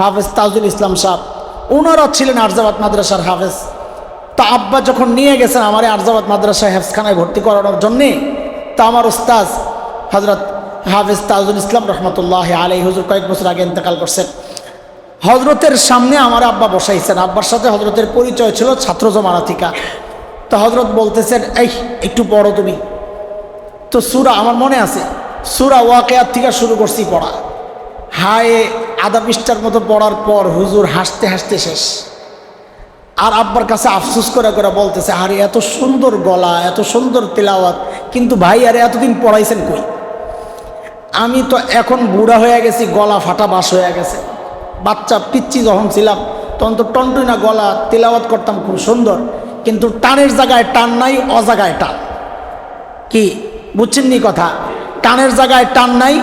হাফেজ তাজুল ইসলাম সাহেব, ওনারা ছিলেন আরজাবাদ মাদ্রাসার হাফেজ। তা আব্বা যখন নিয়ে গেছেন আমার আরজাবাদ মাদ্রাসায় হেফজখানায় ভর্তি করানোর জন্যে, তা আমার উস্তাজ হজরত হাফেজ তাজুল ইসলাম রহমতুল্লাহ আলাই হুজুর কয়েক বছর আগে ইন্তেকাল করছেন। হজরতের সামনে আমার আব্বা বসাইছেন, আব্বার সাথে হজরতের পরিচয় ছিল ছাত্র জমানা থেকে। তো হজরত বলতেছেন, এই একটু পড়ো তুমি। তো সূরা আমার মনে আছে, সূরা ওয়াকিয়াত থেকে শুরু করছি পড়া। হায় আধা পৃষ্ঠার মতো পড়ার পর হুজুর হাসতে হাসতে শেষ। আর আব্বার কাছে আফসোস করে করে বলতেছে, আরে এত সুন্দর গলা, এত সুন্দর তেলাওয়াত, কিন্তু ভাই আরে এতদিন পড়াইছেন কই? আমি তো এখন বুড়া হয়ে গেছি, গলা ফাটা বাস হয়ে গেছে। বাচ্চা পিচ্ছি যখন ছিলাম তখন তো টনটুই না গলা, তেলাওয়াত করতাম খুব সুন্দর, কিন্তু টানের জায়গায় টান নাই, অজাগায় টান। কি বুঝছেন নি কথা? টানের জায়গায় টান নাই,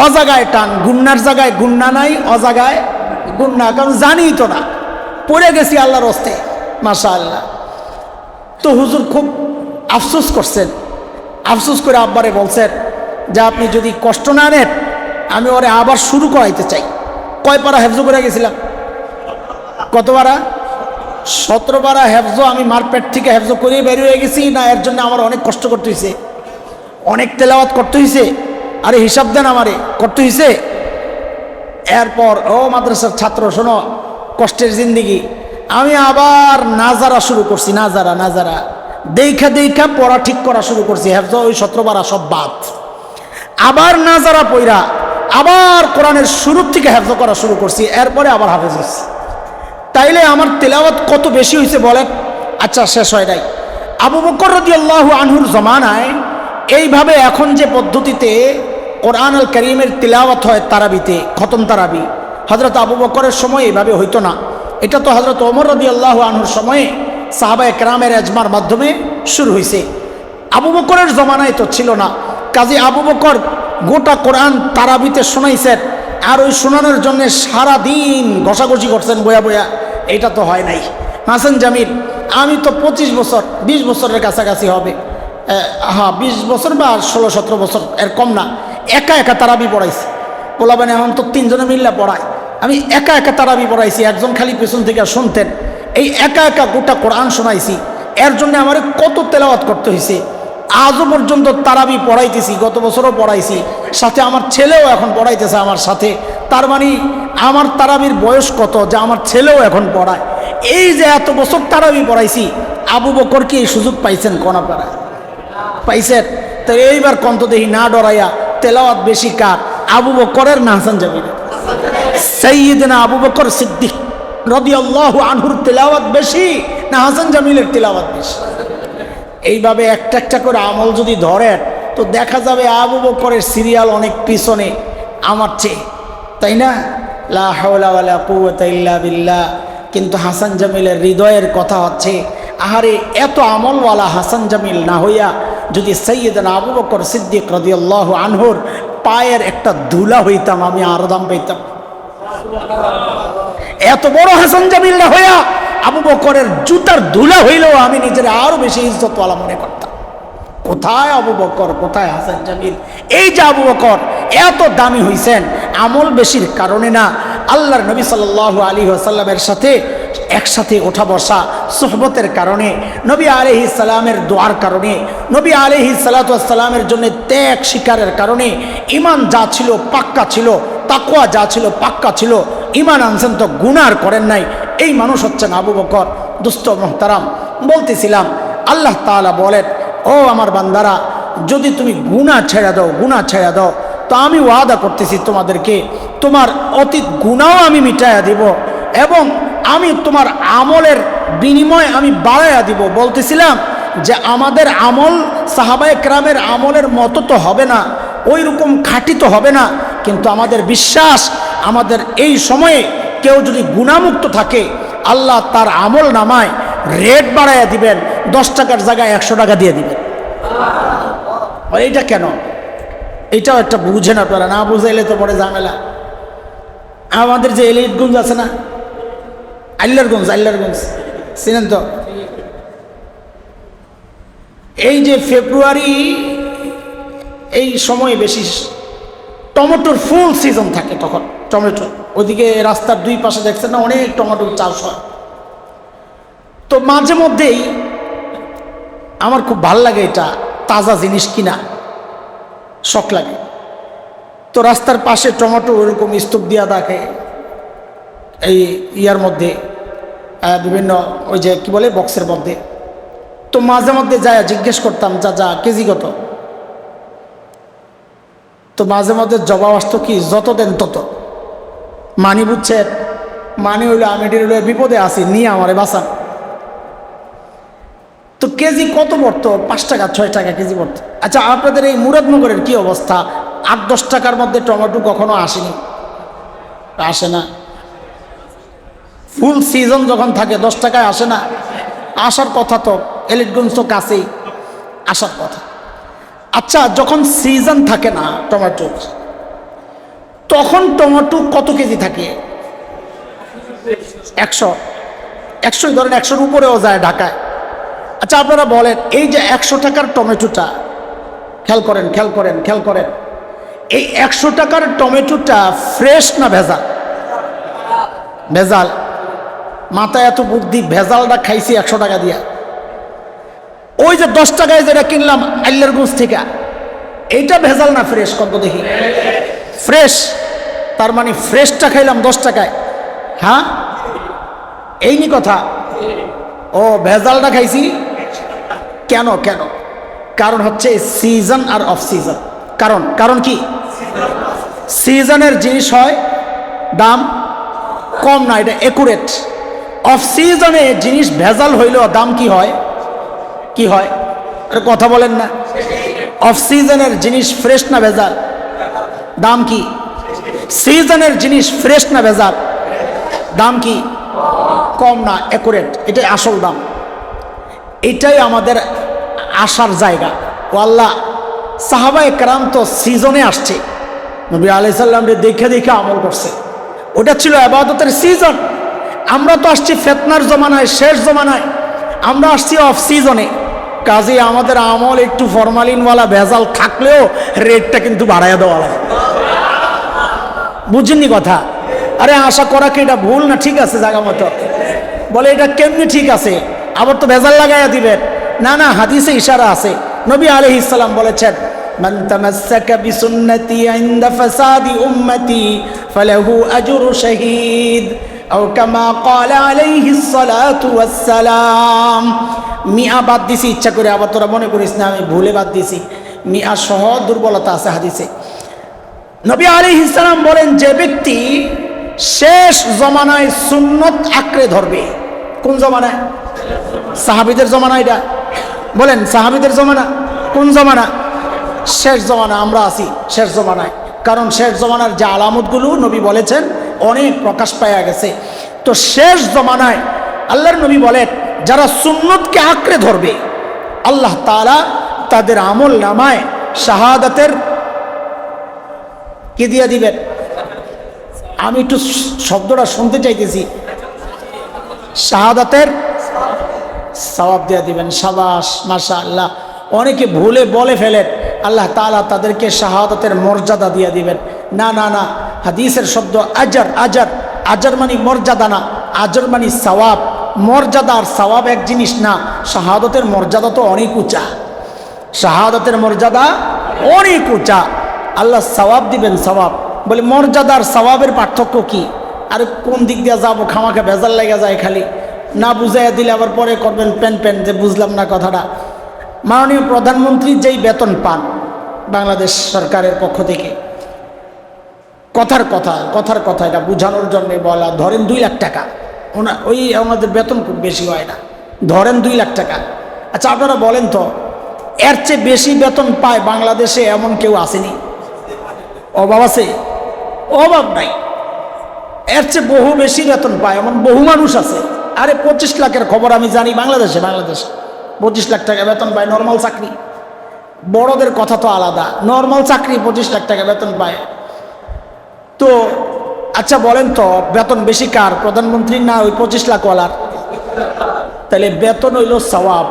অজাগায় টান। গুন্নার জায়গায় গুন্না নাই, অজাগায় গুন্না। কারণ জানি তো না, পড়ে গেছি আল্লাহর হস্তে, মাশাআল্লাহ। তো হুজুর খুব আফসোস করছেন, আফসোস করে আব্বারে বলছেন যে আপনি যদি কষ্ট না নেন আমি ওরে আবার শুরু করাইতে চাই। কয় পারা হেফজ করে গেছিলাম? কত পারা? 17 পারা হেফজ। আমি মারপেট থেকে হেফজ করে বের হয়ে গেছি না, এর জন্য আমার অনেক কষ্ট করতে হয়েছে, অনেক তেলাওয়াত করতে হয়েছে। আরে হিসাব দেন আমারে, করতে হয়েছে। এরপর ও মাদ্রাসার ছাত্র শোনো, কষ্টের জিন্দিগি। আমি আবার নাজারা শুরু করছি, নাজারা নাজারা দেখা দেখা পড়া ঠিক করা শুরু করছি। হেফজ ওই 17 পারা সব বাদ, আবার নাজারা পইরা আবার কোরআনের শুরু থেকে হেফজ করা শুরু করছি। এরপরে আবার হাফেজ হয়েছি। তাইলে আমার তেলাওয়াত কত বেশি হয়েছে বলেন? আচ্ছা, শেষ হয় নাই। আবু বকর রাদিয়াল্লাহু আনহুর জমানায় এইভাবে এখন যে পদ্ধতিতে কোরআন আল কারীমের তিলাওয়াত হয় তারাবিতে, খতম তারাবি, হযরত আবু বকরের সময় এইভাবে হইতো না। এটা তো হযরত ওমর রাদিয়াল্লাহু আনহুর সময়ে সাহাবায়ে কেরামের ইজমার মাধ্যমে শুরু হয়েছে। আবু বকরের জমানায় তো ছিল না। কাজী আবু বকর গোটা কোরআন তারাবিতে শোনাইছেন, আর ওই শোনানোর জন্য সারাদিন ঘষাঘষি করছেন বয়া বয়া। এটা তো হয় নাই। হাসান জামিল, আমি তো 25 বছর 20 বছরের কাছাকাছি হবে, হ্যাঁ 20 বছর বা 16-17 বছর, এর কম না, একা একা তারাবি পড়াইছি। পোলাবেন এখন তো 3 জনে মিল্লা পড়ায়, আমি একা একা তারাবি পড়াইছি। একজন খালি পেছন থেকে শুনতেন। এই একা একা গোটা কোরআন শোনাইছি। এর জন্য আমার কত তেলাওয়াত করতে হয়েছে। আজও পর্যন্ত তারাবি পড়াইতেছি, গত বছরও পড়াইছি, সাথে আমার ছেলেও এখন পড়াইতেছে আমার সাথে। তার মানে আমার তারাবির বয়স কত যে আমার ছেলেও এখন পড়ায়। এই যে এত বছর তারাবি পড়াইছি, আবু বকর কি এই সুযোগ পাইছেন? কোনা পাড়া পাইছেন? তো এইবার কন্ত দেখি না ডরাইয়া তেলাওয়াত বেশি কার, আবু বকরের না হাসান জামিলের? সাইয়্যিদনা আবু বকর সিদ্দিক রাদিয়াল্লাহু আনহুর তেলাওয়াত বেশি না হাসান জামিলের তেলাওয়াত বেশি? এইভাবে একটা একটা করে আমল যদি ধরেন তো দেখা যাবে আবু বকরের সিরিয়াল অনেক পিছনে আমার চেয়ে, তাই না? লা হাওলা ওয়ালা কুওয়াতা ইল্লা বিল্লাহ। কিন্তু হাসান জামিলের হৃদয়ের কথা হচ্ছে, আহারে এত আমলওয়ালা হাসান জামিল না হইয়া যদি সাইয়্যিদনা আবু বকর সিদ্দিক রাদিয়াল্লাহু আনহুর পায়ের একটা ধুলা হইতাম আমি আরো দাম পাইতাম। এত বড় হাসান জামিল না হইয়া আবু বকরের জুতার ধুলা হইলেও আমি নিজের আরো বেশি ইজ্জতওয়ালা মনে করতাম। কোথায় আবু বকর, কোথায় হাসান জামিল? এই যে আবু বকর এত দামি হইছেন আমল বেশির কারণে না, আল্লাহর নবী সাল্লাল্লাহু আলাইহি ওয়াসাল্লামের সাথে একসাথে ওঠা বসা সুহবতের কারণে, নবী আলাইহিস সালামের দোয়ার কারণে, নবী আলাইহিস সালাতু ওয়াস সালামের জন্য ত্যাগ স্বীকারের কারণে ঈমান যা ছিল পাক্কা ছিল, তাকওয়া যা ছিল পাক্কা ছিল। ঈমান আনছেন তো গুনাহ করেন নাই, এই মানুষ হচ্ছেন আবু বকর। দোস্ত মুহতারাম, বলতেছিলাম আল্লাহ তাআলা বলেন, ও আমার বান্দারা, যদি তুমি গুনাহ ছেড়ে দাও, গুনাহ ছেড়ে দাও, তো আমি ওয়াদা করতেছি তোমাদেরকে তোমার অতীত গুনাহ আমি মিটাইয়া দিব এবং আমি তোমার আমলের বিনিময় আমি বাড়াইয়া দিব। বলতেছিলাম যে আমাদের আমল সাহাবায়ে কেরামের আমলের মতো তো হবে না, ওই রকম খাঁটি তো হবে না, কিন্তু আমাদের বিশ্বাস আমাদের এই সময়ে কেউ যদি গুনাহমুক্ত থাকে আল্লাহ তার আমল নামায় রেট বাড়াইয়া দিবেন, 10 টাকার জায়গায় 100 টাকা দিয়ে দিবেন। এইটা কেন? এটাও একটা বুঝেন আপনারা, না বুঝাইলে তো পরে ঝামেলা। আমাদের যে এলিটগঞ্জ আছে না, আল্লারগঞ্জ, আল্লারগঞ্জ চিনেন তো? এই যে ফেব্রুয়ারি এই সময় বেশি টমেটোর ফুল সিজন থাকে, তখন টমেটো ওইদিকে রাস্তার দুই পাশে দেখছেন না অনেক টমেটোর চাষ হয়। তো মাঝে মধ্যেই আমার খুব ভাল লাগে এটা তাজা জিনিস কিনা, শখ লাগে। তো রাস্তার পাশে টমেটো ওরকম স্তূপ দিয়া থাকে এই ইয়ার মধ্যে, বিভিন্ন ওই যে কি বলে বক্সের মধ্যে। তো মাঝে মধ্যে যায় জিজ্ঞেস করতাম যা কেজি কত। তো মাঝে মধ্যে জবাব আসতো কি যত দেন তত। মানি বুঝছেন, মানি হইলো আমি বিপদে আছি, নিয়ে আমারে বাঁচান। তো কেজি কত পড়তো? 5 টাকা 6 টাকা কেজি পড়তো। আচ্ছা আপনাদের এই মুরাদনগরের কি অবস্থা? 8-10 টাকার মধ্যে টমেটো কখনো আসেনি? আসে না। ফুল সিজন যখন থাকে 10 টাকায় আসে না? আসার কথা তো, এলিটগঞ্জ তো কাছেই, আসার কথা। আচ্ছা যখন সিজন থাকে না টমেটো, তখন টমেটো কত কেজি থাকে? 100 ধরেন, 100-র উপরেও যায় ঢাকায়। আচ্ছা আপনারা বলেন এই যে 100 টাকার টমেটোটা, খেয়াল করেন, এই 100 টাকার টমেটোটা ফ্রেশ না ভেজাল? ভেজাল। মাথায় এত বুদ্ধি, ভেজালটা খাইছি 100 টাকা দিয়া। ওই যে 10 টাকায় যেটা কিনলাম আইলারগঞ্জ থেকে, এইটা ভেজাল না ফ্রেশ? কত দেখি ফ্রেশ। তার মানে ফ্রেশটা খাইলাম 10 টাকায়। হ্যাঁ এই নি কথা। ও ভেজালটা খাইছি কেন? কারণ হচ্ছে সিজন আর অফ সিজন। কারণ কি? সিজনের জিনিস হয় দাম কম না, এটা একুরেট। অফ সিজনে জিনিস ভেজাল হইলেও দাম কি হয়? আরে কথা বলেন না। অফ সিজনের জিনিস ফ্রেশ না ভেজাল? দাম কি? সিজনের জিনিস ফ্রেশ না ভেজাল? দাম কি? কম না, একুরেট। এটাই আসল দাম। এটাই আমাদের আসার জায়গা। ও আল্লাহ, সাহাবায়ে কেরাম তো সিজনে আসছে, নবী আলাইহিস সালামকে দেখে আমল করছে। ওটা ছিল ইবাদতের সিজন। আমরা তো আসছি ফিতনার জমানায়, শেষ জমানায়। আমরা আসছি অফ সিজনে। কাজে আমাদের আমল একটু ফরমালিনওয়ালা ভেজাল থাকলেও রেটটা কিন্তু বাড়াইয়া দেওয়া লাগে। বুঝেননি কথা? আরে আশা করা কি এটা ভুল না ঠিক আছে জায়গা মতো? বলে এটা কেমনি ঠিক আছে, আবার তো ভেজাল লাগাইয়া দিবেন। না, হাদিসে ইশারা আছে। নবী আলাইহিস সালাম বলেছেন, মান তামাসসাকা বিসুন্নতি ইনদা ফাসাদি উম্মতি ফালাহু আজরু শাহীদ আও কামা ক্বালা আলাইহিস সালাতু ওয়াস সালাম। মিয়া বাদ দিছি ইচ্ছা করে, আবার তোরা মনে করিস না আমি ভুলে বাদ দিছি। মিয়া সহ দুর্বলতা আছে হাদিসে। নবী আলাইহিস সালাম বলেন, যে ব্যক্তি শেষ জমানায় সুন্নত আঁকড়ে ধরবে। কোন জমানায়? সাহাবীদের জমানা। এটা বলেন সাহাবীদের জমানা কোন জমানা? শেষ জমানা। আমরা আছি শেষ জমানায়। কারণ শেষ জমানার যে আলামতগুলো নবী বলেছেন অনেক প্রকাশ পাওয়া গেছে। তো শেষ জমানায় আল্লাহর নবী বলেন, যারা সুন্নতকে আঁকড়ে ধরবে আল্লাহ তাআলা তাদের আমল নামায় শাহাদাতের কি দিয়ে দিবেন? আমি একটু শব্দটা শুনতে চাইতেছি। শাহাদাতের সওয়াব দিয়ে দিবেন। সাবাস, মাশাআল্লাহ। অনেকে ভুলে বলে ফেলেন আল্লাহ তাআলা তাদেরকে শাহাদাতের মর্যাদা দিয়ে দিবেন। না, হাদিসের শব্দ আজর মানে মর্যাদা না, আজর মানে সওয়াব। মর্যাদা আর সওয়াব এক জিনিস না। শাহাদাতের মর্যাদা তো অনেক উঁচা। শাহাদাতের মর্যাদা অনেক উঁচা। আল্লাহ সওয়াব দিবেন, সওয়াব। বলে মর্যাদা আর সওয়াবের পার্থক্য কি? আরে কোন দিক দিয়ে যাবো, খামাখা ভেজাল লেগে যায় খালি। না বুঝাইয়া দিলে আবার পরে করবেন প্যান যে বুঝলাম না কথাটা। মাননীয় প্রধানমন্ত্রী যেই বেতন পান বাংলাদেশ সরকারের পক্ষ থেকে, কথার কথা এটা বোঝানোর জন্য বলা, ধরেন 2 লাখ টাকা। ওই আমাদের বেতন খুব বেশি হয় না, ধরেন 2 লাখ টাকা। আচ্ছা আপনারা বলেন তো, এর চেয়ে বেশি বেতন পায় বাংলাদেশে এমন কেউ আসেনি? অভাব আছে? অভাব নাই। এর চেয়ে বহু বেশি বেতন পায় এমন বহু মানুষ আছে। আরে 25 লাখের খবর আমি জানি বাংলাদেশে 25 লাখ টাকা বেতন পায় নর্মাল চাকরি। বড়দের কথা তো আলাদা, নর্মাল চাকরি 25 লাখ টাকা বেতন পায়। তো আচ্ছা বলেন তো, বেতন বেশি কার? প্রধানমন্ত্রীর না ওই 25 লাখওয়ালার? তাহলে বেতন হইল সওয়াব।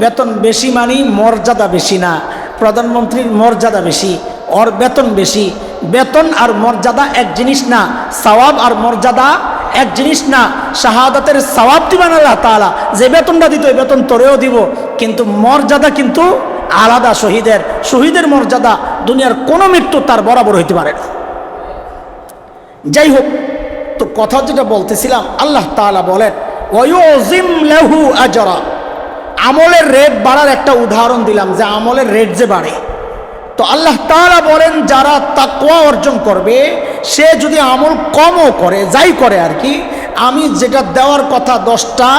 বেতন বেশি মানে মর্যাদা বেশি না। প্রধানমন্ত্রীর মর্যাদা বেশি, ওর বেতন বেশি। বেতন আর মর্যাদা এক জিনিস না, সওয়াব আর মর্যাদা এক জিনিস না। শাহাদাতের সওয়াব দিবেন আল্লাহ তাআলা, যে বেতনটা দিত এই বেতন তোরেও দিব, কিন্তু মর্যাদা কিন্তু আলাদা। শহীদের মর্যাদা দুনিয়ার কোনো মৃত্যু তার বরাবর হইতে পারে না। যাই হোক, তো কথা যেটা বলতেছিলাম, আল্লাহ তাআলা বলেন ওয়ায়ুযিম লাহু আজরা, আমলের রেট বাড়ার একটা উদাহরণ দিলাম, যে আমলের রেট যে বাড়ে। তো আল্লাহ তাআলা বলেন যারা তাকওয়া অর্জন করবে, সে যদি আমল কমও করে, যাই করে আর কি, আমি যেটা দেওয়ার কথা 10টা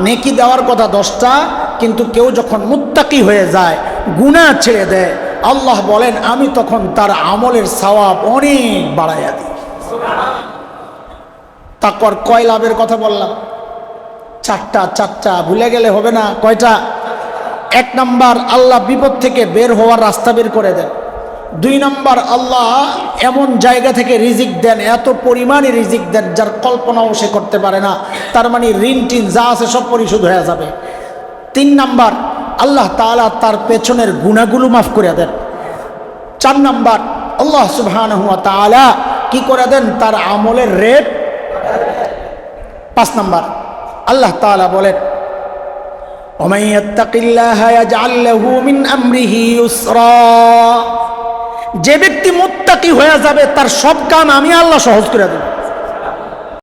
নেকি দেওয়ার কথা 10টা, কিন্তু কেউ যখন মুত্তাকি হয়ে যায়, গুনাহ ছেড়ে দেয়, আল্লাহ বলেন আমি তখন তার আমলের সওয়াব অনেক বাড়াইয়া দিই। তাকওয়ার কয় লাভের কথা বললাম? চারটা ভুলে গেলে হবে না। কয়টা? 1 নাম্বার, আল্লাহ বিপদ থেকে বের হওয়ার রাস্তা বের করে দেন। 2 নাম্বার, আল্লাহ এমন জায়গা থেকে রিজিক দেন, এত পরিমাণে রিজিক দেন যার কল্পনাও সে করতে পারে না, তার মানে ঋণ টিন যা আছে সব পরিশোধ হয়ে যাবে। 3 নাম্বার, আল্লাহ তাআলা তার পেছনের গুনাহগুলো মাফ করে দেন। 4 নাম্বার, আল্লাহ সুবহানাহু ওয়া তাআলা কি করে দেন? তার আমলের রেট। 5 নাম্বার, আল্লাহ তাআলা বলেন ওমান ইয়াত্তাকিল্লাহা ইয়াজআল লাহু মিন আমরিহি ইউসরা, যে ব্যক্তি মুত্তাকি হয়ে যাবে তার সব কাম আমি আল্লাহ সহজ করে দেব।